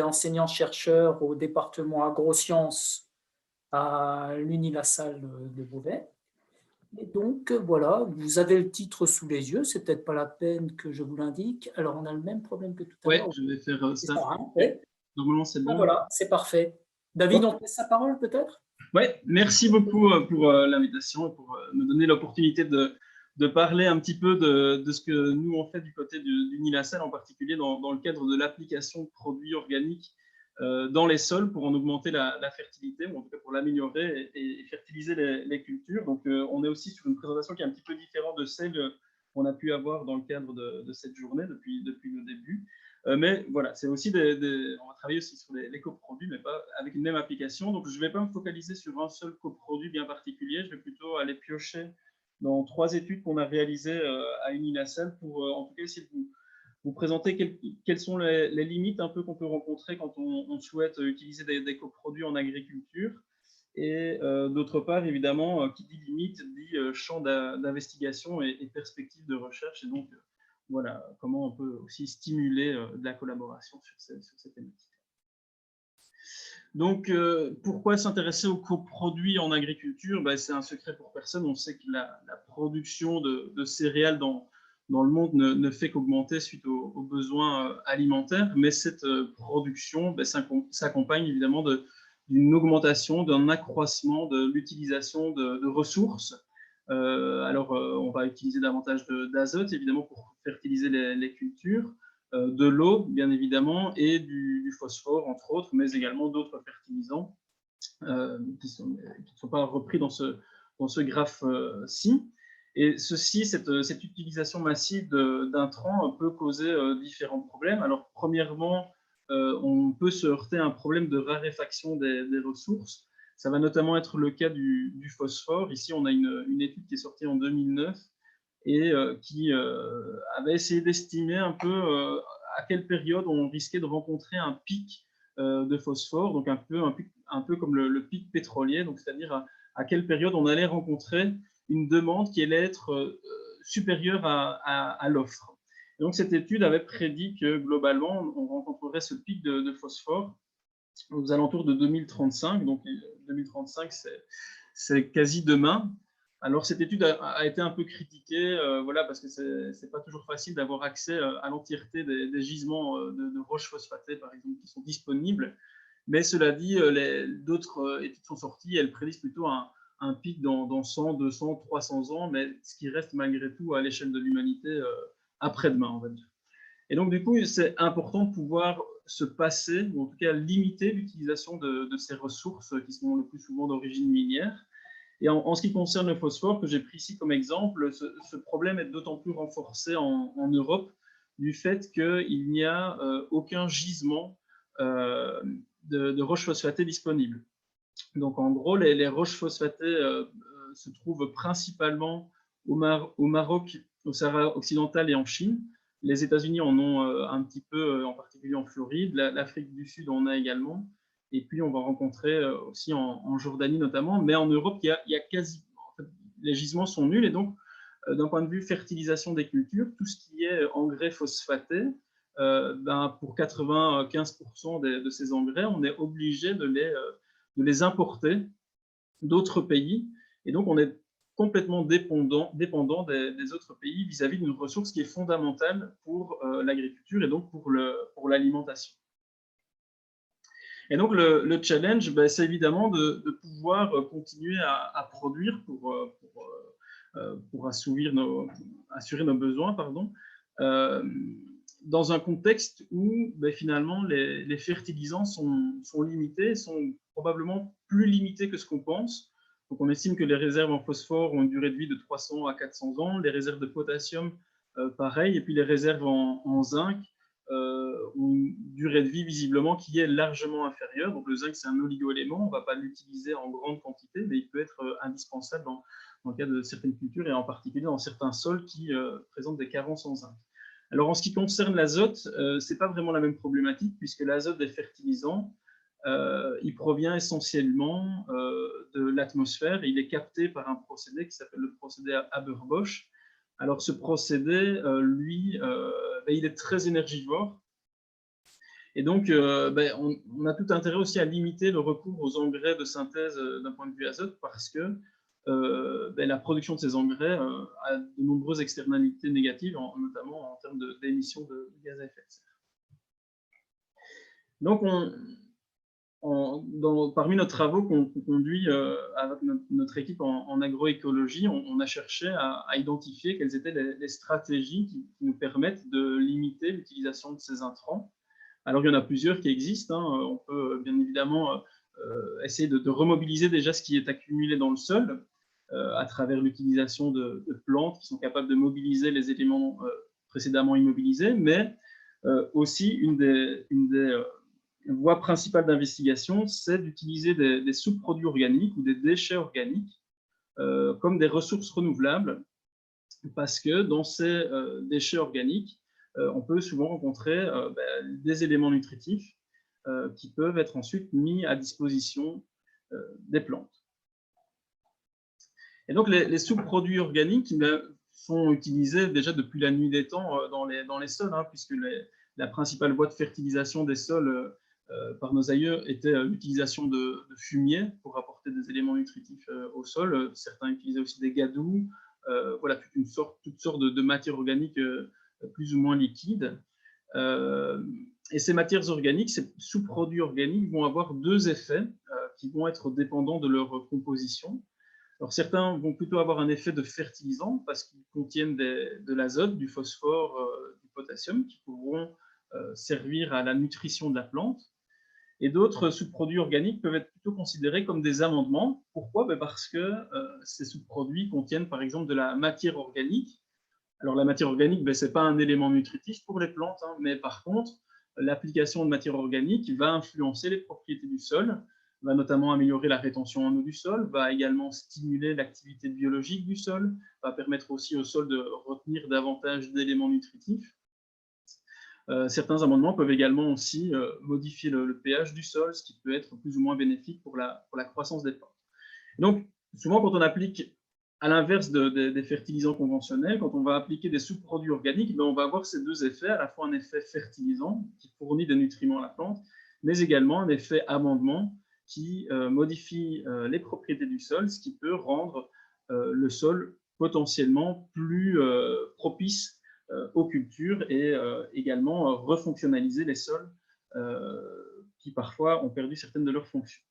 enseignants-chercheurs au département agrosciences à l'Uni-la-Salle de Beauvais. Et donc, voilà, vous avez le titre sous les yeux, c'est peut-être pas la peine que je vous l'indique. Alors, on a le même problème que tout à Ouais, l'heure. je vais faire C'est ça. ça, hein? Ok. Oui. Normalement, c'est Ah, bon. voilà, c'est parfait. David, Ok. on te laisse la parole peut-être? Ouais, merci beaucoup pour l'invitation et pour me donner l'opportunité de parler un petit peu de ce que nous on fait du côté du Nilacel, en particulier dans le cadre de l'application de produits organiques dans les sols pour en augmenter la fertilité, ou en tout cas pour l'améliorer et fertiliser les cultures. Donc on est aussi sur une présentation qui est un petit peu différente de celle qu'on a pu avoir dans le cadre de cette journée depuis le début. Mais voilà, c'est aussi on va travailler aussi sur les coproduits, mais pas avec une même application. Donc, je ne vais pas me focaliser sur un seul coproduit bien particulier. Je vais plutôt aller piocher dans 3 études qu'on a réalisées à Unilacel pour, en tout cas, essayer de vous présenter quelles sont les limites un peu qu'on peut rencontrer quand on souhaite utiliser des coproduits en agriculture. Et d'autre part, évidemment, qui dit limite dit champ d'investigation et perspective de recherche. Et donc, voilà, comment on peut aussi stimuler de la collaboration sur ces thématiques. Donc, pourquoi s'intéresser aux coproduits en agriculture? Ben, c'est un secret pour personne. On sait que la production de céréales dans le monde ne fait qu'augmenter suite aux besoins alimentaires, mais cette production ben, s'accompagne évidemment d'une augmentation, d'un accroissement de l'utilisation de ressources. On va utiliser davantage d'azote, évidemment, pour fertiliser les cultures, de l'eau, bien évidemment, et du phosphore, entre autres, mais également d'autres fertilisants qui ne sont pas repris dans ce graphe-ci. Et cette utilisation massive d'intrants peut causer différents problèmes. Alors, premièrement, on peut se heurter à un problème de raréfaction des ressources. Ça va notamment être le cas du phosphore. Ici, on a une étude qui est sortie en 2009 et qui avait essayé d'estimer un peu à quelle période on risquait de rencontrer un pic de phosphore, donc un peu comme le pic pétrolier, donc c'est-à-dire à quelle période on allait rencontrer une demande qui allait être supérieure à l'offre. Donc cette étude avait prédit que globalement, on rencontrerait ce pic de phosphore aux alentours de 2035. Donc 2035, c'est quasi demain. Alors cette étude a été un peu critiquée, voilà, parce que c'est pas toujours facile d'avoir accès à l'entièreté des gisements de roches phosphatées, par exemple, qui sont disponibles. Mais cela dit, d'autres études sont sorties, elles prédisent plutôt un pic dans 100, 200, 300 ans, mais ce qui reste malgré tout à l'échelle de l'humanité après-demain, on va dire. Et donc, du coup, c'est important de pouvoir se passer, ou en tout cas limiter l'utilisation de ces ressources qui sont le plus souvent d'origine minière. Et en ce qui concerne le phosphore, que j'ai pris ici comme exemple, ce problème est d'autant plus renforcé en Europe du fait qu'il n'y a aucun gisement de roches phosphatées disponibles. Donc, en gros, les roches phosphatées se trouvent principalement au Maroc, au Sahara occidental et en Chine. Les États-Unis en ont un petit peu, en particulier en Floride. L'Afrique du Sud en a également. Et puis, on va rencontrer aussi en Jordanie notamment. Mais en Europe, il y a quasi... En fait, les gisements sont nuls. Et donc, d'un point de vue fertilisation des cultures, tout ce qui est engrais phosphatés, pour 95% de ces engrais, on est obligé de les importer d'autres pays. Et donc, on est complètement dépendant des autres pays vis-à-vis d'une ressource qui est fondamentale pour l'agriculture et donc pour l'alimentation. Et donc, le challenge, c'est évidemment de pouvoir continuer à produire pour assurer nos besoins, pardon, dans un contexte où finalement les fertilisants sont limités, sont probablement plus limités que ce qu'on pense. Donc on estime que les réserves en phosphore ont une durée de vie de 300 à 400 ans, les réserves de potassium pareil, et puis les réserves en zinc ont une durée de vie visiblement qui est largement inférieure. Donc le zinc c'est un oligoélément, on ne va pas l'utiliser en grande quantité, mais il peut être indispensable dans le cas de certaines cultures et en particulier dans certains sols qui présentent des carences en zinc. Alors, en ce qui concerne l'azote, ce n'est pas vraiment la même problématique, puisque l'azote des fertilisants, il provient essentiellement de l'atmosphère. Il est capté par un procédé qui s'appelle le procédé Haber-Bosch. Alors, ce procédé, lui, il est très énergivore. Et donc, on a tout intérêt aussi à limiter le recours aux engrais de synthèse d'un point de vue azote parce que la production de ces engrais a de nombreuses externalités négatives, notamment en termes d'émissions de gaz à effet de serre. Donc, parmi nos travaux qu'on conduit avec notre équipe en agroécologie, on a cherché à identifier quelles étaient les stratégies qui nous permettent de limiter l'utilisation de ces intrants. Alors, il y en a plusieurs qui existent. On peut bien évidemment essayer de remobiliser déjà ce qui est accumulé dans le sol à travers l'utilisation de plantes qui sont capables de mobiliser les éléments précédemment immobilisés, mais aussi une des voie principale d'investigation, c'est d'utiliser des sous-produits organiques ou des déchets organiques comme des ressources renouvelables, parce que dans ces déchets organiques, on peut souvent rencontrer des éléments nutritifs qui peuvent être ensuite mis à disposition des plantes. Et donc, les sous-produits organiques sont utilisés déjà depuis la nuit des temps dans les sols, puisque la principale voie de fertilisation des sols par nos aïeux était l'utilisation de fumier pour apporter des éléments nutritifs au sol. Certains utilisaient aussi des gadous, voilà, toutes sortes de matières organiques plus ou moins liquides. Et ces matières organiques, ces sous-produits organiques vont avoir deux effets qui vont être dépendants de leur composition. Alors, certains vont plutôt avoir un effet de fertilisant parce qu'ils contiennent de l'azote, du phosphore, du potassium qui pourront servir à la nutrition de la plante. Et d'autres sous-produits organiques peuvent être plutôt considérés comme des amendements. Pourquoi? Parce que ces sous-produits contiennent par exemple de la matière organique. Alors la matière organique, ce n'est pas un élément nutritif pour les plantes, mais par contre, l'application de matière organique va influencer les propriétés du sol, va notamment améliorer la rétention en eau du sol, va également stimuler l'activité biologique du sol, va permettre aussi au sol de retenir davantage d'éléments nutritifs. Certains amendements peuvent également aussi modifier le pH du sol, ce qui peut être plus ou moins bénéfique pour la croissance des plantes. Donc, souvent, quand on applique, à l'inverse des fertilisants conventionnels, quand on va appliquer des sous-produits organiques, on va avoir ces deux effets, à la fois un effet fertilisant qui fournit des nutriments à la plante, mais également un effet amendement qui modifie les propriétés du sol, ce qui peut rendre le sol potentiellement plus propice aux cultures et également refonctionnaliser les sols qui parfois ont perdu certaines de leurs fonctions.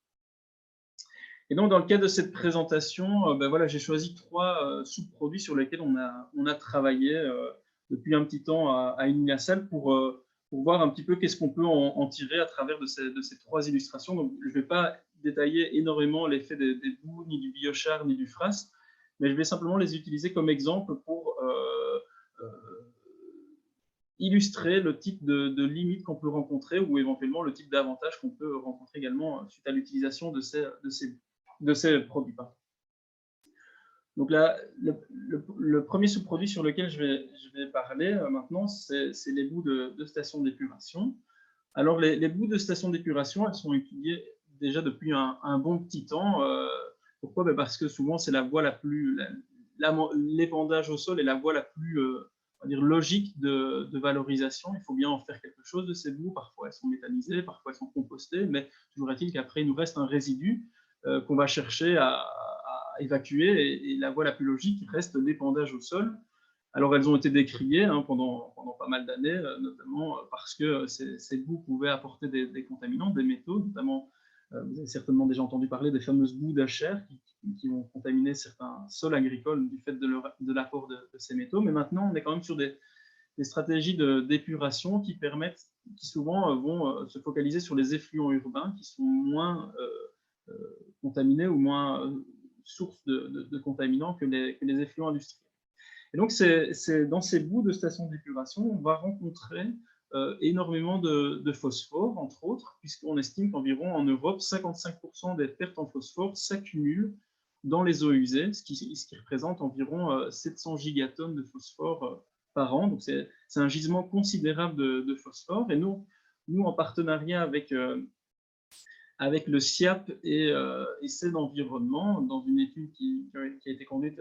Et donc, dans le cadre de cette présentation, voilà, j'ai choisi trois sous-produits sur lesquels on a travaillé depuis un petit temps à Unilassal pour voir un petit peu qu'est-ce qu'on peut en tirer à travers de ces trois illustrations. Donc, je ne vais pas détailler énormément l'effet des boues, ni du biochar, ni du fras, mais je vais simplement les utiliser comme exemple pour illustrer le type de limites qu'on peut rencontrer ou éventuellement le type d'avantages qu'on peut rencontrer également suite à l'utilisation de ces produits. Donc là, le premier sous-produit sur lequel je vais parler maintenant, c'est les boues de station d'épuration. Alors, les boues de station d'épuration, elles sont utilisées déjà depuis un bon petit temps. Pourquoi? Parce que souvent, c'est la voie la plus... l'épandage au sol est la voie la plus on va dire, logique de valorisation. Il faut bien en faire quelque chose de ces boues. Parfois, elles sont méthanisées, parfois, elles sont compostées, mais toujours est-il qu'après, il nous reste un résidu qu'on va chercher à évacuer. Et la voie la plus logique reste l'épandage au sol. Alors, elles ont été décriées pendant pas mal d'années, notamment parce que ces boues pouvaient apporter des contaminants, des métaux, notamment, vous avez certainement déjà entendu parler des fameuses boues d'Acher qui vont contaminer certains sols agricoles du fait de l'apport de ces métaux. Mais maintenant, on est quand même sur des stratégies d'épuration qui souvent vont se focaliser sur les effluents urbains qui sont moins contaminés ou moins source de contaminants que les effluents industriels. Et donc, c'est dans ces boues de stations d'épuration, on va rencontrer énormément de phosphore, entre autres, puisqu'on estime qu'environ en Europe, 55% des pertes en phosphore s'accumulent dans les eaux usées, ce qui représente environ 700 gigatonnes de phosphore par an. Donc, c'est un gisement considérable de phosphore. Et nous, en partenariat avec le SIAP et CED Environnement, dans une étude qui a été conduite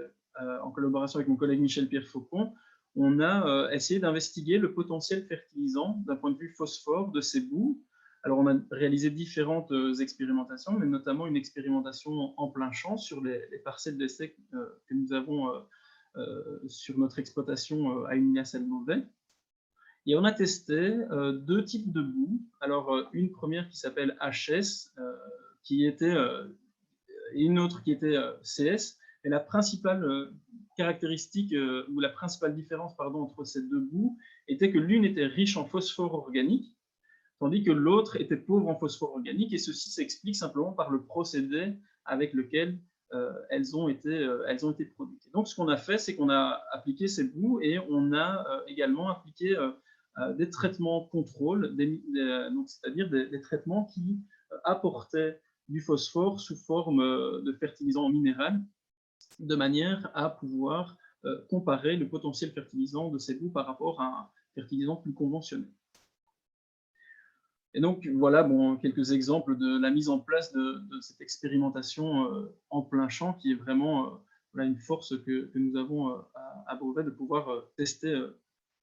en collaboration avec mon collègue Michel Pierre Faucon, on a essayé d'investiguer le potentiel fertilisant d'un point de vue phosphore de ces boues. Alors, on a réalisé différentes expérimentations, mais notamment une expérimentation en plein champ sur les parcelles d'essai que nous avons sur notre exploitation à Unillas-Beauvais. Et on a testé deux types de boues. Alors, une première qui s'appelle HS, qui était, et une autre qui était CS. Et la principale caractéristique, ou la principale différence pardon, entre ces deux boues était que l'une était riche en phosphore organique, tandis que l'autre était pauvre en phosphore organique, et ceci s'explique simplement par le procédé avec lequel elles ont été produites. Et donc, ce qu'on a fait, c'est qu'on a appliqué ces boues et on a également appliqué des traitements contrôle, c'est-à-dire des traitements qui apportaient du phosphore sous forme de fertilisant minéral, de manière à pouvoir comparer le potentiel fertilisant de ces boues par rapport à un fertilisant plus conventionnel. Et donc, voilà bon, quelques exemples de la mise en place de cette expérimentation en plein champ, qui est vraiment voilà, une force que nous avons à Beauvais, de pouvoir tester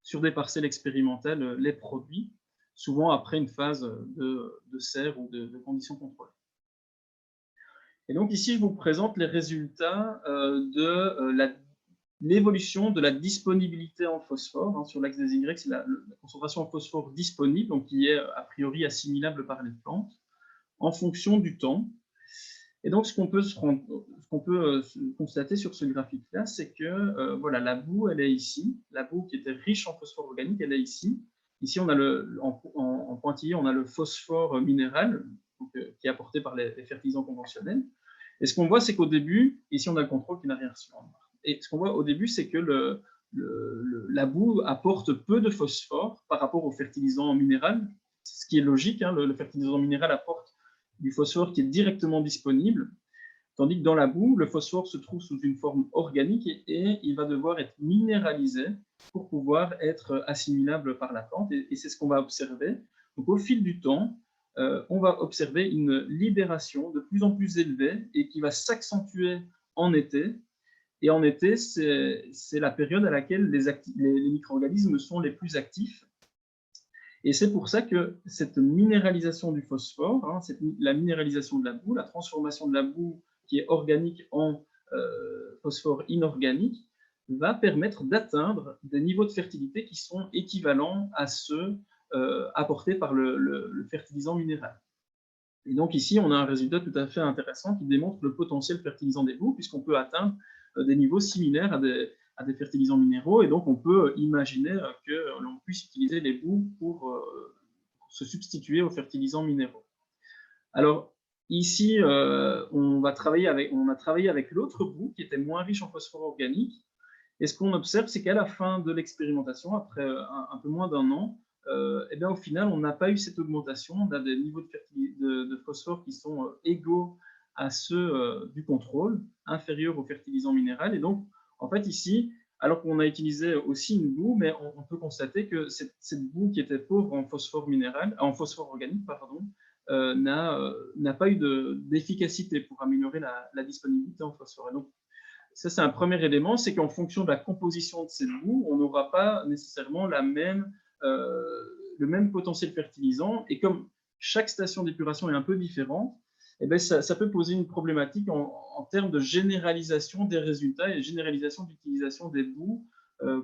sur des parcelles expérimentales les produits, souvent après une phase de serre ou de conditions contrôlées. Et donc ici, je vous présente les résultats de l'évolution de la disponibilité en phosphore. Hein, sur l'axe des Y, c'est la concentration en phosphore disponible, donc qui est a priori assimilable par les plantes, en fonction du temps. Et donc, ce qu'on peut constater sur ce graphique-là, c'est que voilà, la boue, elle est ici. La boue qui était riche en phosphore organique, elle est ici. Ici, on a en pointillé, on a le phosphore minéral, donc, qui est apporté par les fertilisants conventionnels. Et ce qu'on voit, c'est qu'au début, ici, on a le contrôle qui n'a rien reçu. Et ce qu'on voit au début, c'est que la boue apporte peu de phosphore par rapport au fertilisant minéral, ce qui est logique. Hein, le fertilisant minéral apporte du phosphore qui est directement disponible, tandis que dans la boue, le phosphore se trouve sous une forme organique et il va devoir être minéralisé pour pouvoir être assimilable par la plante. Et c'est ce qu'on va observer. Donc, au fil du temps, on va observer une libération de plus en plus élevée et qui va s'accentuer en été. Et en été, c'est la période à laquelle les micro-organismes sont les plus actifs. Et c'est pour ça que cette minéralisation du phosphore, hein, la minéralisation de la boue, la transformation de la boue qui est organique en phosphore inorganique, va permettre d'atteindre des niveaux de fertilité qui sont équivalents à ceux apportés par le fertilisant minéral. Et donc ici, on a un résultat tout à fait intéressant qui démontre le potentiel fertilisant des boues, puisqu'on peut atteindre des niveaux similaires à des fertilisants minéraux, et donc on peut imaginer que l'on puisse utiliser les boues pour se substituer aux fertilisants minéraux. Alors ici, on a travaillé avec l'autre boue qui était moins riche en phosphore organique, et ce qu'on observe, c'est qu'à la fin de l'expérimentation, après un peu moins d'un an, eh bien, au final, on n'a pas eu cette augmentation. On a des niveaux de phosphore qui sont égaux à ceux du contrôle, inférieurs au fertilisant minéral. Et donc, en fait, ici, alors qu'on a utilisé aussi une boue, mais on peut constater que cette boue qui était pauvre en phosphore en phosphore organique, pardon, n'a pas eu d'efficacité pour améliorer la disponibilité en phosphore. Et donc, ça, c'est un premier élément, c'est qu'en fonction de la composition de cette boue, on n'aura pas nécessairement le même potentiel fertilisant. Et comme chaque station d'épuration est un peu différente, eh bien, ça peut poser une problématique en termes de généralisation des résultats et généralisation d'utilisation des boues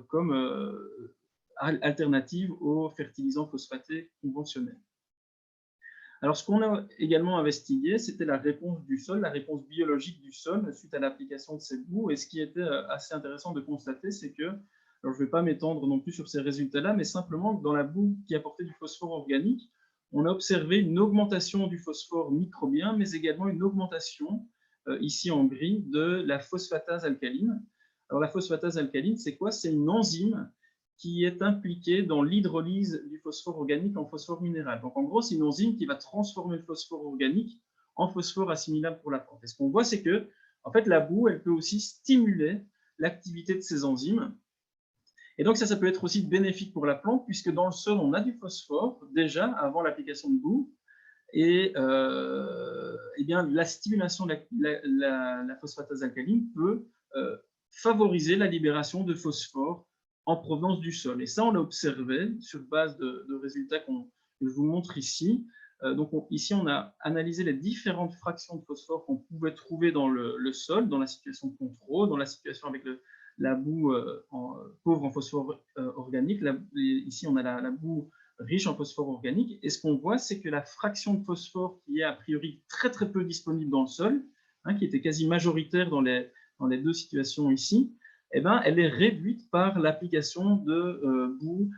comme alternative aux fertilisants phosphatés conventionnels. Alors, ce qu'on a également investigué, c'était la réponse du sol, la réponse biologique du sol suite à l'application de cette boue. Et ce qui était assez intéressant de constater, c'est que, alors je ne vais pas m'étendre non plus sur ces résultats-là, mais simplement que dans la boue qui apportait du phosphore organique, on a observé une augmentation du phosphore microbien, mais également une augmentation, ici en gris, de la phosphatase alcaline. Alors, la phosphatase alcaline, c'est quoi? C'est une enzyme qui est impliquée dans l'hydrolyse du phosphore organique en phosphore minéral. Donc, en gros, c'est une enzyme qui va transformer le phosphore organique en phosphore assimilable pour la plante. Et ce qu'on voit, c'est que, en fait, la boue, elle peut aussi stimuler l'activité de ces enzymes. Et donc, ça peut être aussi bénéfique pour la plante, puisque dans le sol, on a du phosphore, déjà, avant l'application de boue. Et eh bien, la stimulation de la phosphatase alcaline peut favoriser la libération de phosphore en provenance du sol. Et ça, on l'a observé sur base de résultats que je vous montre ici. Donc ici, on a analysé les différentes fractions de phosphore qu'on pouvait trouver dans le sol, dans la situation de contrôle, dans la situation avec la boue pauvre en phosphore organique. Ici, on a la boue riche en phosphore organique. Et ce qu'on voit, c'est que la fraction de phosphore qui est a priori très très peu disponible dans le sol, hein, qui était quasi majoritaire dans les deux situations ici, eh ben, elle est réduite par l'application de boue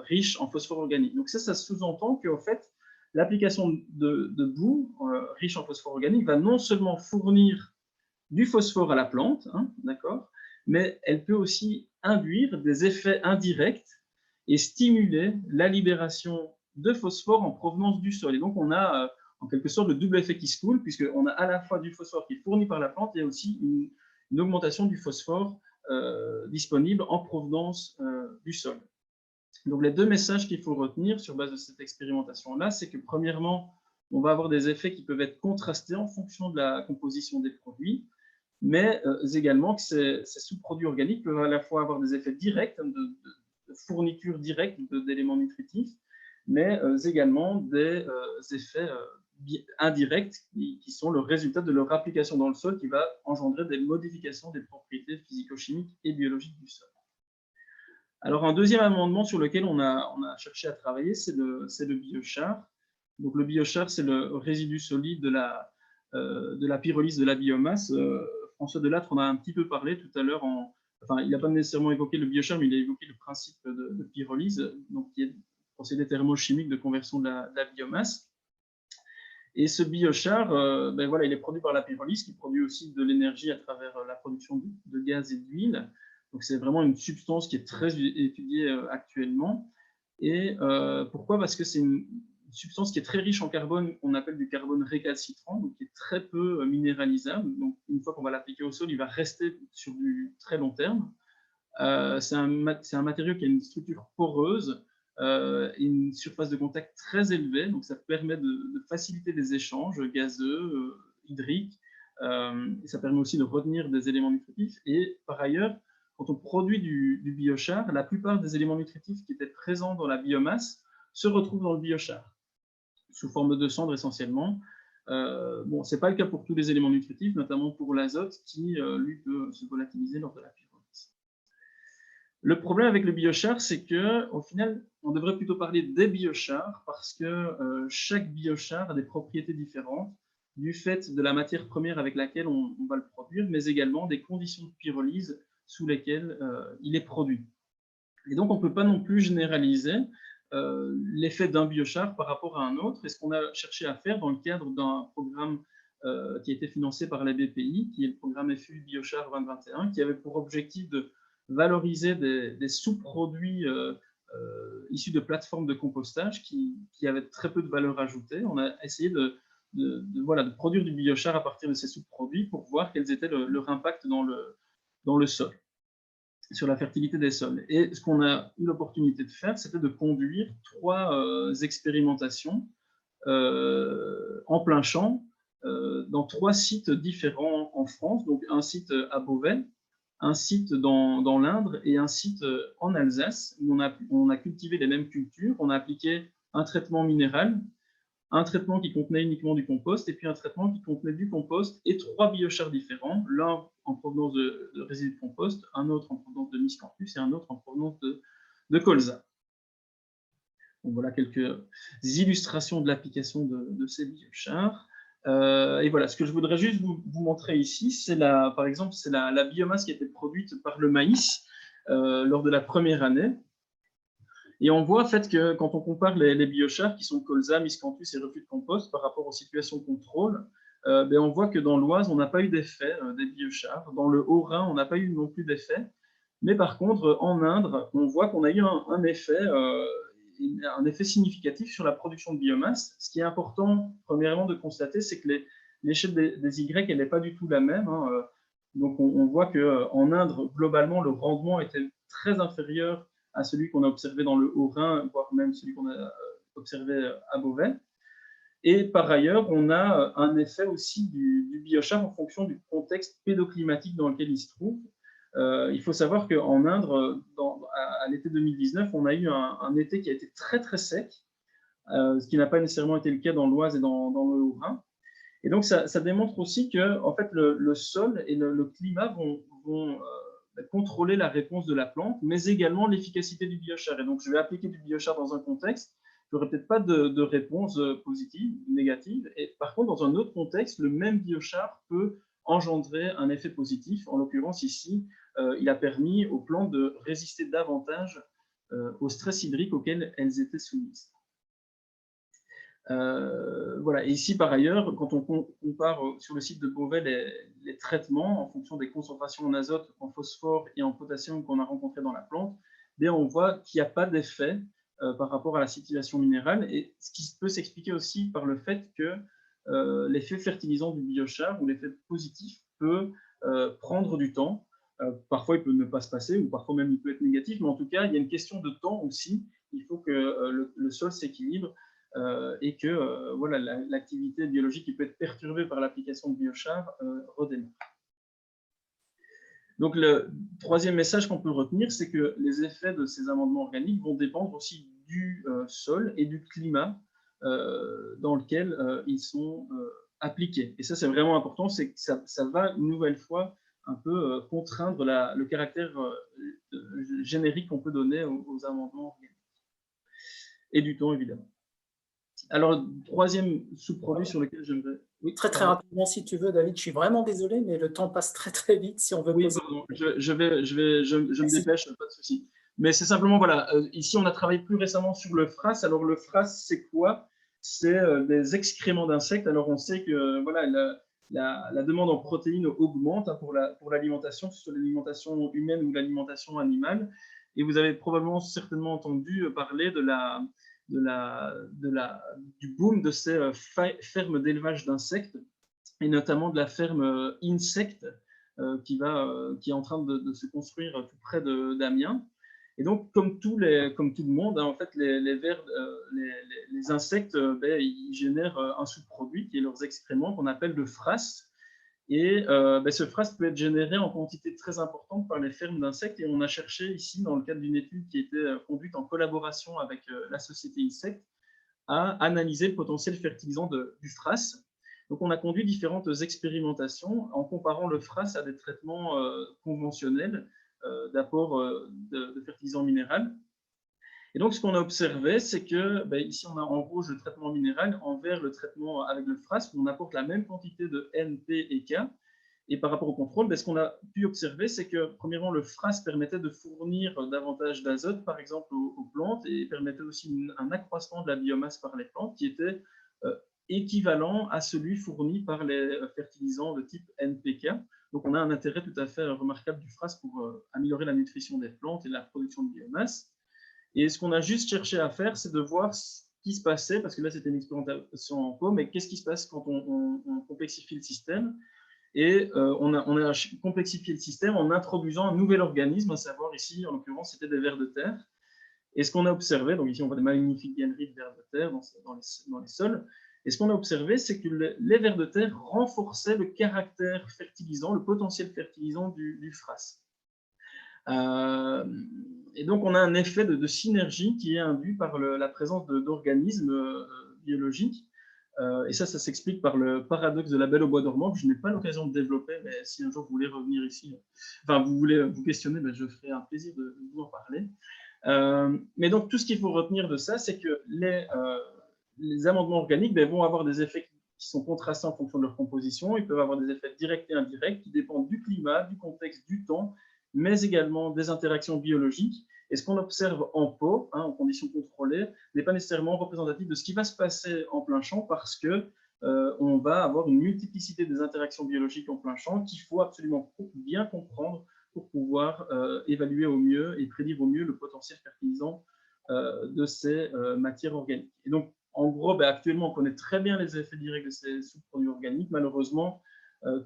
riche en phosphore organique. Donc ça sous-entend qu'en fait, l'application de boue riche en phosphore organique va non seulement fournir du phosphore à la plante, hein, d'accord, mais elle peut aussi induire des effets indirects et stimuler la libération de phosphore en provenance du sol. Et donc, on a en quelque sorte le double effet qui se coule, puisqu'on a à la fois du phosphore qui est fourni par la plante et aussi une augmentation du phosphore disponible en provenance du sol. Donc, les deux messages qu'il faut retenir sur base de cette expérimentation-là, c'est que premièrement, on va avoir des effets qui peuvent être contrastés en fonction de la composition des produits, mais également que ces sous-produits organiques peuvent à la fois avoir des effets directs, de fourniture directe d'éléments nutritifs, mais également des effets indirects qui sont le résultat de leur application dans le sol qui va engendrer des modifications des propriétés physico-chimiques et biologiques du sol. Alors, un deuxième amendement sur lequel on a cherché à travailler, c'est le biochar. Donc, le biochar, c'est le résidu solide de la pyrolyse de la biomasse. François Delattre en a un petit peu parlé tout à l'heure. Enfin, il n'a pas nécessairement évoqué le biochar, mais il a évoqué le principe de pyrolyse, donc qui est un procédé thermochimique de conversion de la biomasse. Et ce biochar, ben voilà, il est produit par la pyrolyse, qui produit aussi de l'énergie à travers la production de gaz et d'huile. Donc, c'est vraiment une substance qui est très étudiée actuellement. Et pourquoi? Parce que c'est une substance qui est très riche en carbone, qu'on appelle du carbone récalcitrant, donc qui est très peu minéralisable. Donc, une fois qu'on va l'appliquer au sol, il va rester sur du très long terme. C'est un matériau qui a une structure poreuse et une surface de contact très élevée, donc ça permet de faciliter les échanges gazeux, hydriques, et ça permet aussi de retenir des éléments nutritifs. Et par ailleurs, quand on produit du biochar, la plupart des éléments nutritifs qui étaient présents dans la biomasse se retrouvent dans le biochar, sous forme de cendres essentiellement. Bon, ce n'est pas le cas pour tous les éléments nutritifs, notamment pour l'azote qui, lui, peut se volatiliser lors de la pyrolyse. Le problème avec le biochar, c'est qu'au final, on devrait plutôt parler des biochars parce que chaque biochar a des propriétés différentes du fait de la matière première avec laquelle on va le produire, mais également des conditions de pyrolyse sous lesquelles il est produit. Et donc, on ne peut pas non plus généraliser l'effet d'un biochar par rapport à un autre. Et ce qu'on a cherché à faire dans le cadre d'un programme qui a été financé par la BPI, qui est le programme FU Biochar 2021, qui avait pour objectif de valoriser des sous-produits issus de plateformes de compostage qui avaient très peu de valeur ajoutée. On a essayé de produire du biochar à partir de ces sous-produits pour voir quels étaient leur impact dans le sol, sur la fertilité des sols. Et ce qu'on a eu l'opportunité de faire, c'était de conduire 3 expérimentations en plein champ dans 3 sites différents en France, donc un site à Beauvais, un site dans l'Indre et un site en Alsace, où on a cultivé les mêmes cultures, on a appliqué un traitement minéral, un traitement qui contenait uniquement du compost, et puis un traitement qui contenait du compost et 3 biochars différents, l'un en provenance de résidus de compost, un autre en provenance de miscanthus et un autre en provenance de colza. Donc voilà quelques illustrations de l'application de ces biochars. Et voilà, ce que je voudrais juste vous montrer ici, c'est par exemple, c'est la biomasse qui a été produite par le maïs lors de la première année. Et on voit en fait que quand on compare les biochars qui sont colza, miscanthus et refus de compost par rapport aux situations contrôle, on voit que dans l'Oise, on n'a pas eu d'effet des biochars. Dans le Haut-Rhin, on n'a pas eu non plus d'effet. Mais par contre, en Indre, on voit qu'on a eu un effet significatif sur la production de biomasse. Ce qui est important, premièrement, de constater, c'est que l'échelle des Y, elle n'est pas du tout la même. Hein. Donc, on voit qu'en Indre, globalement, le rendement était très inférieur à celui qu'on a observé dans le Haut-Rhin, voire même celui qu'on a observé à Beauvais. Et par ailleurs, on a un effet aussi du biochar en fonction du contexte pédoclimatique dans lequel il se trouve. Il faut savoir qu'en Inde, à l'été 2019, on a eu un été qui a été très très sec, ce qui n'a pas nécessairement été le cas dans l'Oise et dans le Haut-Rhin. Et donc, ça démontre aussi que en fait, le sol et le climat vont contrôler la réponse de la plante, mais également l'efficacité du biochar. Et donc, je vais appliquer du biochar dans un contexte, je n'aurai peut-être pas de réponse positive, négative. Et par contre, dans un autre contexte, le même biochar peut engendrer un effet positif. En l'occurrence, ici, il a permis aux plantes de résister davantage au stress hydrique auquel elles étaient soumises. Voilà. Et ici, par ailleurs, quand on compare sur le site de Beauvais les traitements en fonction des concentrations en azote, en phosphore et en potassium qu'on a rencontrées dans la plante, bien, on voit qu'il n'y a pas d'effet par rapport à la situation minérale, et ce qui peut s'expliquer aussi par le fait que l'effet fertilisant du biochar ou l'effet positif peut prendre du temps. Parfois, il peut ne pas se passer, ou parfois même il peut être négatif, mais en tout cas, il y a une question de temps aussi. Il faut que le sol s'équilibre et que voilà, l'activité biologique qui peut être perturbée par l'application de biochar redémarre. Donc le troisième message qu'on peut retenir, c'est que les effets de ces amendements organiques vont dépendre aussi du sol et du climat dans lequel ils sont appliqués. Et ça, c'est vraiment important, c'est que ça va une nouvelle fois un peu contraindre le caractère générique qu'on peut donner aux amendements organiques. Et du temps, évidemment. Alors, troisième sous-produit sur lequel j'aimerais… Oui, très très rapidement, si tu veux, David. Je suis vraiment désolé, mais le temps passe très très vite si on veut poser… Pardon, je me dépêche, pas de souci. Mais c'est simplement, voilà, ici on a travaillé plus récemment sur le frasse. Alors le frasse, c'est quoi? C'est des excréments d'insectes. Alors on sait que voilà, la demande en protéines augmente hein, pour l'alimentation, que ce soit l'alimentation humaine ou l'alimentation animale. Et vous avez probablement certainement entendu parler du boom de ces fermes d'élevage d'insectes, et notamment de la ferme Insect, qui est en train de se construire tout près d'Amiens. Et donc, comme tout le monde, hein, en fait, les insectes, ils génèrent un sous-produit qui est leurs excréments, qu'on appelle le frasse. Et ce frasse peut être généré en quantité très importante par les fermes d'insectes. Et on a cherché ici, dans le cadre d'une étude qui a été conduite en collaboration avec la société Insect, à analyser le potentiel fertilisant du frasse. Donc, on a conduit différentes expérimentations en comparant le frasse à des traitements conventionnels d'apport de fertilisant minéral. Et donc, ce qu'on a observé, c'est que ici, on a en rouge le traitement minéral, en vert le traitement avec le frasse, où on apporte la même quantité de N, P et K. Et par rapport au contrôle, ce qu'on a pu observer, c'est que, premièrement, le frasse permettait de fournir davantage d'azote, par exemple, aux plantes, et permettait aussi un accroissement de la biomasse par les plantes qui était équivalent à celui fourni par les fertilisants de type NPK. Donc, on a un intérêt tout à fait remarquable du frasse pour améliorer la nutrition des plantes et la production de biomasse. Et ce qu'on a juste cherché à faire, c'est de voir ce qui se passait, parce que là, c'était une expérimentation en cours, mais qu'est-ce qui se passe quand on complexifie le système? Et on a complexifié le système en introduisant un nouvel organisme, à savoir ici, en l'occurrence, c'était des vers de terre. Et ce qu'on a observé, donc ici on voit des magnifiques galeries de vers de terre dans les sols, et ce qu'on a observé, c'est que les vers de terre renforçaient le caractère fertilisant, le potentiel fertilisant du frasse. Et donc on a un effet de synergie qui est induit par la présence d'organismes biologiques. Et ça s'explique par le paradoxe de la Belle au bois dormant, que je n'ai pas l'occasion de développer, mais si un jour vous voulez revenir ici, enfin vous voulez vous questionner, je ferai un plaisir de vous en parler. Mais donc tout ce qu'il faut retenir de ça, c'est que les amendements organiques vont avoir des effets qui sont contrastés en fonction de leur composition. Ils peuvent avoir des effets directs et indirects qui dépendent du climat, du contexte, du temps, mais également des interactions biologiques. Et ce qu'on observe en pot, en conditions contrôlées, n'est pas nécessairement représentatif de ce qui va se passer en plein champ, parce que on va avoir une multiplicité des interactions biologiques en plein champ qu'il faut absolument bien comprendre pour pouvoir évaluer au mieux et prédire au mieux le potentiel fertilisant de ces matières organiques. Et donc, en gros, actuellement, on connaît très bien les effets directs de ces sous-produits organiques. Malheureusement,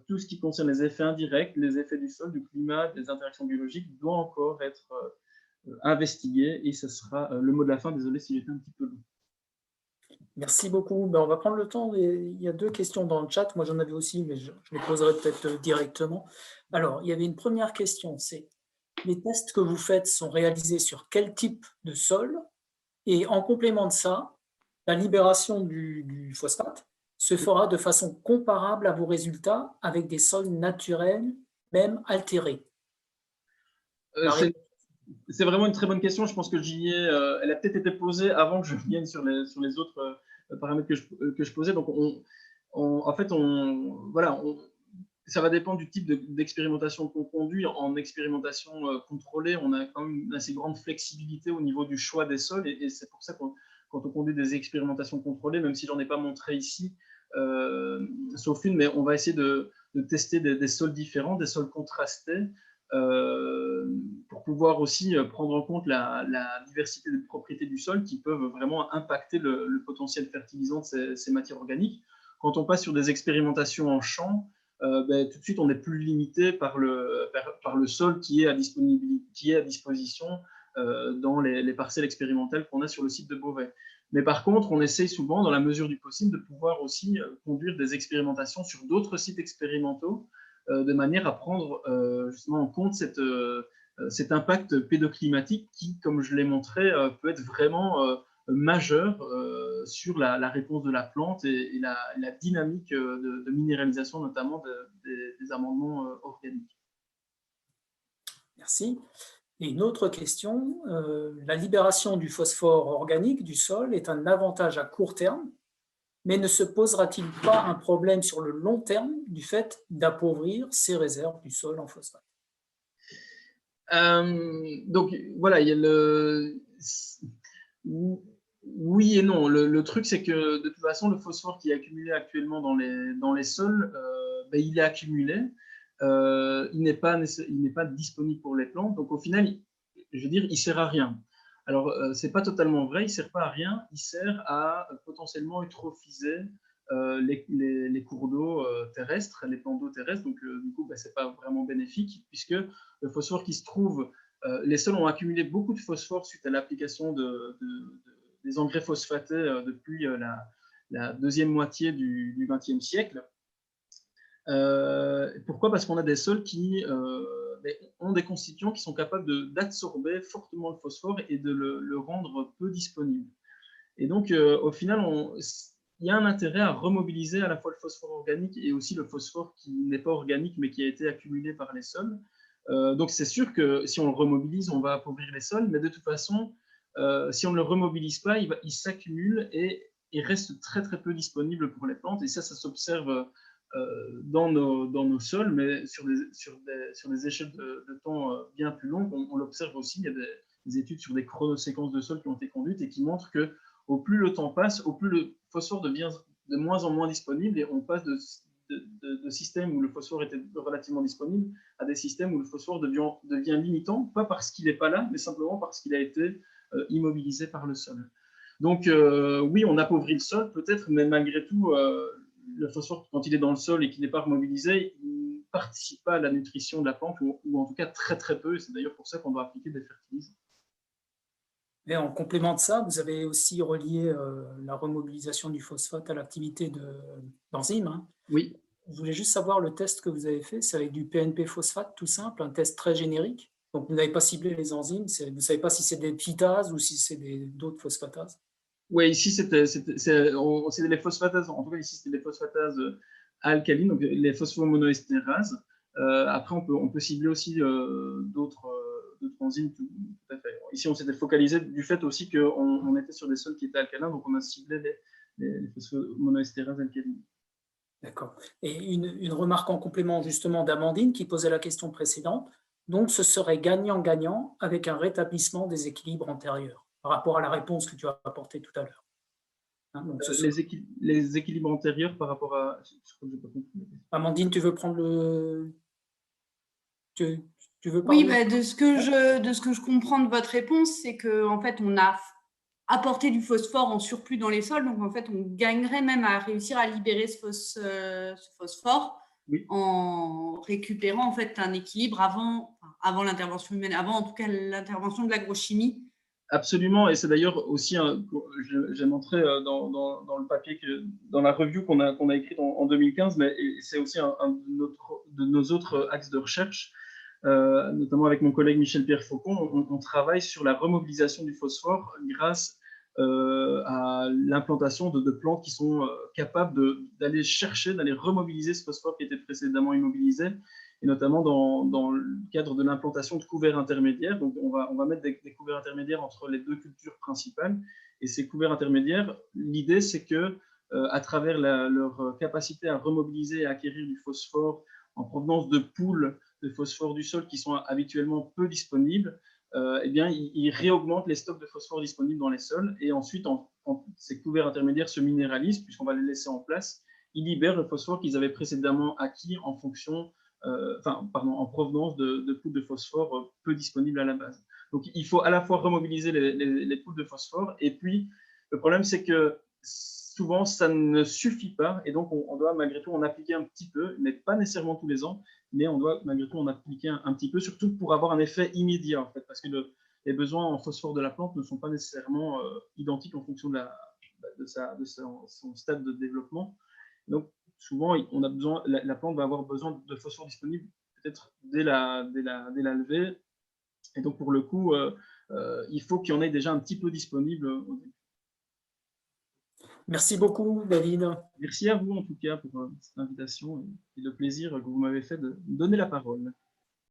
tout ce qui concerne les effets indirects, les effets du sol, du climat, des interactions biologiques, doit encore être investigué, et ce sera le mot de la fin. Désolé si j'étais un petit peu long. Merci beaucoup. Ben, on va prendre le temps. Il y a deux questions dans le chat. Moi, j'en avais aussi, mais je les poserai peut-être directement. Alors, il y avait une première question, c'est les tests que vous faites sont réalisés sur quel type de sol? Et en complément de ça, la libération du phosphate se fera de façon comparable à vos résultats avec des sols naturels, même altérés. Euh, La c'est réponse, c'est vraiment une très bonne question. Je pense que elle a peut-être été posée avant que je vienne sur les autres paramètres que je posais. Donc, en fait, voilà, ça va dépendre du type d'expérimentation qu'on conduit. En expérimentation contrôlée, on a quand même une assez grande flexibilité au niveau du choix des sols. Et c'est pour ça que quand on conduit des expérimentations contrôlées, même si j'en ai pas montré ici, sauf une, mais on va essayer de tester des sols différents, des sols contrastés, pour pouvoir aussi prendre en compte la diversité des propriétés du sol qui peuvent vraiment impacter le potentiel fertilisant de ces matières organiques. Quand on passe sur des expérimentations en champ, tout de suite on est plus limité par le sol qui est à disposition dans les parcelles expérimentales qu'on a sur le site de Beauvais. Mais par contre, on essaye souvent, dans la mesure du possible, de pouvoir aussi conduire des expérimentations sur d'autres sites expérimentaux de manière à prendre justement en compte cet impact pédoclimatique qui, comme je l'ai montré, peut être vraiment majeur sur la réponse de la plante et la dynamique de minéralisation, notamment des amendements organiques. merci. Et une autre question, la libération du phosphore organique du sol est un avantage à court terme, mais ne se posera-t-il pas un problème sur le long terme du fait d'appauvrir ces réserves du sol en phosphate? Donc voilà, il y a oui et non. Le truc, c'est que de toute façon, le phosphore qui est accumulé actuellement dans les sols, il est accumulé. Il n'est pas disponible pour les plantes. Donc au final, je veux dire, il ne sert à rien. Alors, ce n'est pas totalement vrai, il ne sert pas à rien, il sert à potentiellement eutrophiser les cours d'eau terrestres, les plans d'eau terrestres. Donc, du coup, ce n'est pas vraiment bénéfique, puisque le phosphore qui se trouve, les sols ont accumulé beaucoup de phosphore suite à l'application des engrais phosphatés depuis la deuxième moitié du XXe siècle. Pourquoi? Parce qu'on a des sols qui ont des constituants qui sont capables d'absorber fortement le phosphore et de le rendre peu disponible. Et donc, au final, il y a un intérêt à remobiliser à la fois le phosphore organique et aussi le phosphore qui n'est pas organique mais qui a été accumulé par les sols. Donc, c'est sûr que si on le remobilise, on va appauvrir les sols, mais de toute façon, si on ne le remobilise pas, il s'accumule et il reste très très peu disponible pour les plantes. Et ça s'observe dans nos sols, mais sur des échelles de temps bien plus longues. On l'observe aussi, il y a des études sur des chronoséquences de sols qui ont été conduites et qui montrent que au plus le temps passe, au plus le phosphore devient de moins en moins disponible et on passe de systèmes où le phosphore était relativement disponible à des systèmes où le phosphore devient limitant, pas parce qu'il n'est pas là, mais simplement parce qu'il a été immobilisé par le sol. Donc oui, on appauvrit le sol peut-être, mais malgré tout, le phosphore, quand il est dans le sol et qu'il n'est pas remobilisé, il ne participe pas à la nutrition de la plante, ou en tout cas très très peu, et c'est d'ailleurs pour ça qu'on doit appliquer des fertilisants. Et en complément de ça, vous avez aussi relié la remobilisation du phosphate à l'activité d'enzymes. Hein. Oui. Je voulais juste savoir le test que vous avez fait, c'est avec du PNP phosphate tout simple, un test très générique. Donc vous n'avez pas ciblé les enzymes, vous ne savez pas si c'est des phytases ou si c'est d'autres phosphatases. Oui, ici c'est les phosphatases, en tout cas ici c'était les phosphatases alcalines, donc les phosphomonoestérases. Après on peut cibler aussi d'autres enzymes, tout à fait. Ici on s'était focalisé du fait aussi qu'on était sur des sols qui étaient alcalins, donc on a ciblé les phosphomonoestérases alcalines. D'accord. Et une remarque en complément justement d'Amandine qui posait la question précédente. Donc ce serait gagnant-gagnant avec un rétablissement des équilibres antérieurs par rapport à la réponse que tu as apportée tout à l'heure. Hein, donc les équilibres antérieurs par rapport à... Je crois que j'ai pas compris. Amandine, tu veux prendre le... Tu veux Oui, parler? de ce que je comprends de votre réponse, c'est qu'en fait, on a apporté du phosphore en surplus dans les sols, donc en fait, on gagnerait même à réussir à libérer ce phosphore Oui. en récupérant en fait un équilibre avant l'intervention humaine, avant en tout cas l'intervention de l'agrochimie Absolument, et c'est d'ailleurs aussi, j'ai montré dans le papier, dans la review qu'on a écrite en 2015, mais c'est aussi un de nos autres axes de recherche, notamment avec mon collègue Michel-Pierre Faucon. On travaille sur la remobilisation du phosphore grâce à l'implantation de plantes qui sont capables d'aller chercher, d'aller remobiliser ce phosphore qui était précédemment immobilisé, et notamment dans le cadre de l'implantation de couverts intermédiaires. Donc on va mettre des couverts intermédiaires entre les deux cultures principales, et ces couverts intermédiaires, l'idée c'est que à travers leur capacité à remobiliser et à acquérir du phosphore en provenance de poules de phosphore du sol qui sont habituellement peu disponibles, eh bien, ils réaugmentent les stocks de phosphore disponibles dans les sols, et ensuite, quand ces couverts intermédiaires se minéralisent, puisqu'on va les laisser en place, ils libèrent le phosphore qu'ils avaient précédemment acquis en provenance de poules de phosphore peu disponibles à la base. Donc, il faut à la fois remobiliser les poules de phosphore, et puis le problème, c'est que souvent, ça ne suffit pas, et donc on doit malgré tout en appliquer un petit peu, mais pas nécessairement tous les ans, mais on doit malgré tout en appliquer un petit peu, surtout pour avoir un effet immédiat, en fait, parce que les besoins en phosphore de la plante ne sont pas nécessairement identiques en fonction de son stade de développement. Donc, souvent, la plante va avoir besoin de phosphore disponible peut-être dès la levée, et donc pour le coup, il faut qu'il y en ait déjà un petit peu disponible au début. Merci beaucoup, David. Merci à vous en tout cas pour cette invitation et le plaisir que vous m'avez fait de me donner la parole.